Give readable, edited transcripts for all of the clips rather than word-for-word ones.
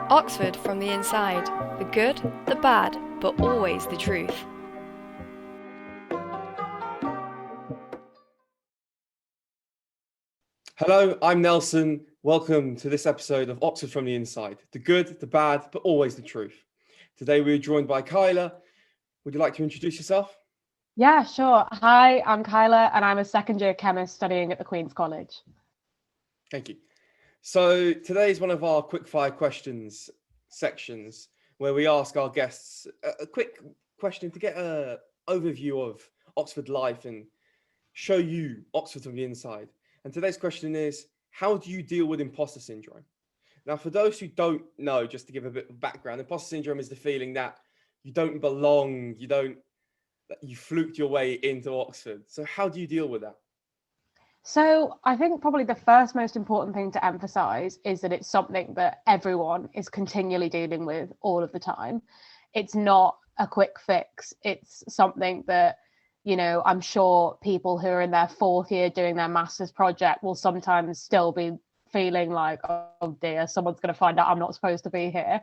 Oxford from the inside. The good, the bad, but always the truth. Hello, I'm Nelson. Welcome to this episode of Oxford from the Inside. The good, the bad, but always the truth. Today we're joined by Kyla. Would you like to introduce yourself? Yeah, sure. Hi, I'm Kyla, and I'm a second-year chemist studying at the Queen's College. Thank you. So today is one of our Quickfire Questions sections where we ask our guests a quick question to get an overview of Oxford life and show you Oxford from the inside. And today's question is, how do you deal with imposter syndrome? Now, for those who don't know, just to give a bit of background, imposter syndrome is the feeling that you don't belong, that you fluked your way into Oxford. So how do you deal with that? So I think probably the first most important thing to emphasize is that it's something that everyone is continually dealing with all of the time. It's not a quick fix. It's something that, I'm sure people who are in their fourth year doing their master's project will sometimes still be feeling like, oh dear, someone's going to find out I'm not supposed to be here.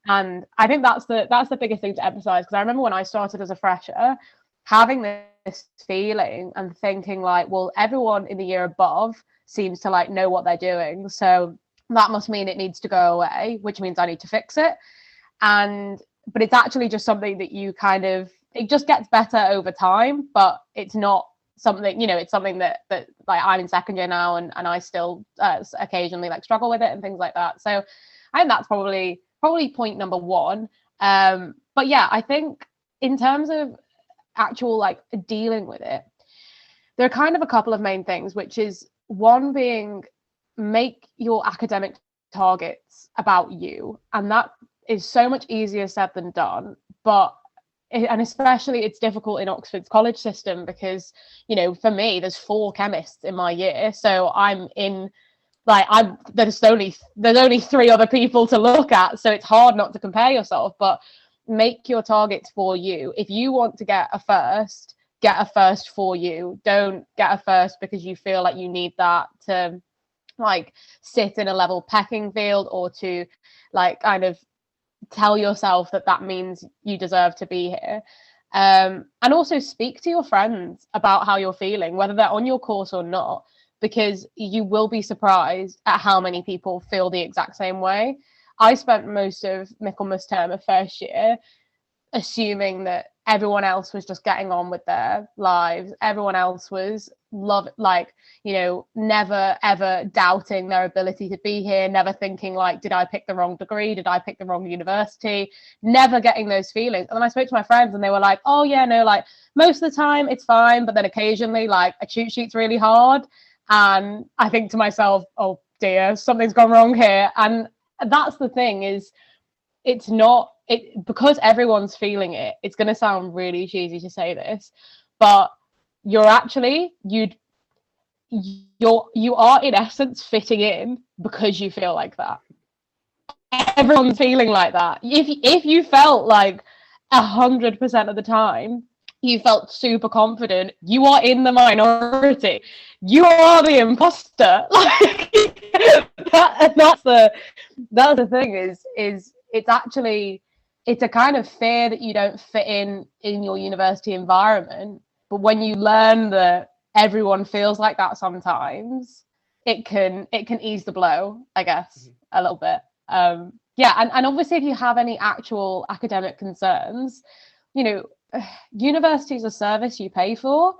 And I think that's the biggest thing to emphasize, because I remember when I started as a fresher, having this feeling and thinking like, well, everyone in the year above seems to like know what they're doing, so that must mean it needs to go away, which means I need to fix it. But it's actually just something that it just gets better over time, but it's not something, it's something that like I'm in second year now, and I still occasionally like struggle with it and things like that. So I think that's probably point number one. But yeah, I think in terms of actual like dealing with it, there are kind of a couple of main things, which is one being, make your academic targets about you. And that is so much easier said than done, and especially it's difficult in Oxford's college system because, for me, there's 4 chemists in my year, so there's only 3 other people to look at, so it's hard not to compare yourself. But make your targets for you. If you want to get a first for you. Don't get a first because you feel like you need that to like sit in a level pecking field, or to like kind of tell yourself that means you deserve to be here. And also speak to your friends about how you're feeling, whether they're on your course or not, because you will be surprised at how many people feel the exact same way. I spent most of Michaelmas term of first year assuming that everyone else was just getting on with their lives. Everyone else was never ever doubting their ability to be here, never thinking like, did I pick the wrong degree? Did I pick the wrong university? Never getting those feelings. And then I spoke to my friends and they were like, oh yeah, no, like most of the time it's fine. But then occasionally like a cheat sheet's really hard. And I think to myself, oh dear, something's gone wrong here. And that's the thing, is it's not it because everyone's feeling it. It's going to sound really cheesy to say this, but you're actually you are in essence fitting in because you feel like that. Everyone's feeling like that. If you felt like 100% of the time you felt super confident, you are in the minority. You are the imposter. Like that's the thing, is it's a kind of fear that you don't fit in your university environment. But when you learn that everyone feels like that sometimes, it can ease the blow, I guess, a little bit. Yeah, and obviously if you have any actual academic concerns, university is a service you pay for.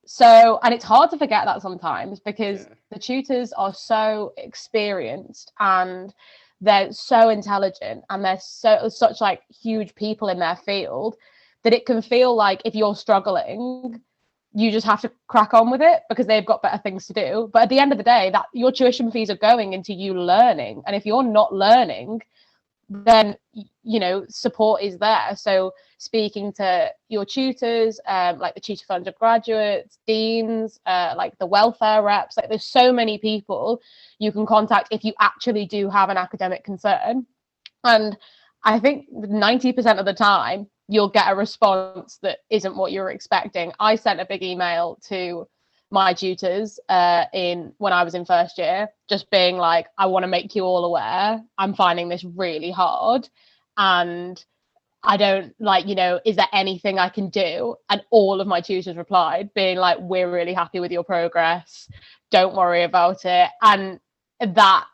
So, and it's hard to forget that sometimes, because the tutors are so experienced and they're so intelligent and they're such like huge people in their field, that it can feel like if you're struggling, you just have to crack on with it because they've got better things to do. But at the end of the day, that your tuition fees are going into you learning. And if you're not learning, then support is there. So speaking to your tutors, like the tutor for undergraduates, deans, like the welfare reps, like there's so many people you can contact if you actually do have an academic concern. And I think 90% of the time you'll get a response that isn't what you're expecting. I sent a big email to my tutors when I was in first year, just being like, I want to make you all aware, I'm finding this really hard, and I don't is there anything I can do? And all of my tutors replied being like, we're really happy with your progress, don't worry about it. And that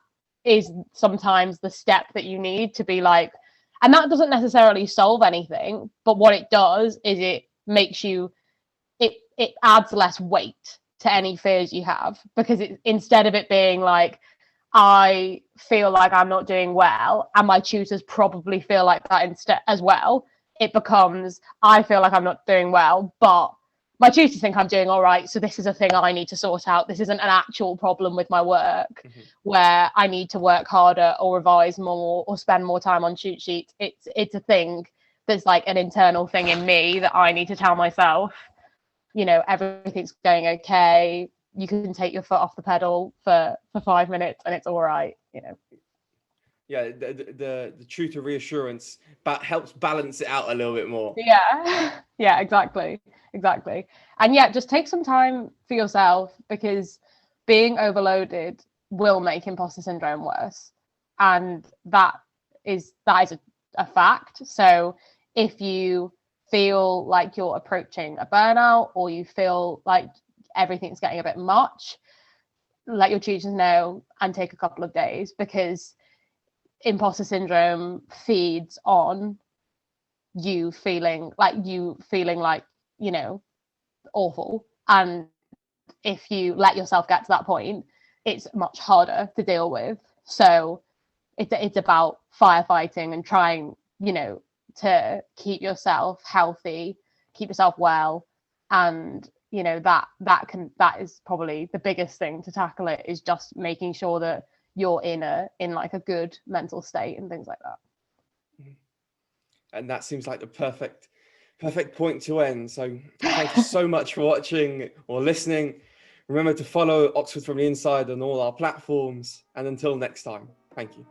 is sometimes the step that you need to be like, and that doesn't necessarily solve anything, but what it does is it makes you, it adds less weight to any fears you have, because instead of it being like, I feel like I'm not doing well, and my tutors probably feel like that instead as well, it becomes, I feel like I'm not doing well, but my tutors think I'm doing all right, so this is a thing I need to sort out. This isn't an actual problem with my work where I need to work harder or revise more or spend more time on cheat sheets. It's a thing that's like an internal thing in me that I need to tell myself, everything's going okay. You can take your foot off the pedal for 5 minutes and it's all right. Yeah, the truth of reassurance helps balance it out a little bit more. Yeah, exactly. And yeah, just take some time for yourself, because being overloaded will make imposter syndrome worse, and that is a fact. So if you feel like you're approaching a burnout, or you feel like everything's getting a bit much, let your tutors know and take a couple of days, because imposter syndrome feeds on you feeling like awful, and if you let yourself get to that point, it's much harder to deal with. So it's about firefighting and trying to keep yourself healthy, keep yourself well, and that is probably the biggest thing to tackle it, is just making sure that you're in like a good mental state and things like that. And that seems like the perfect point to end. So thank you so much for watching or listening. Remember to follow Oxford from the Inside on all our platforms, and until next time, thank you.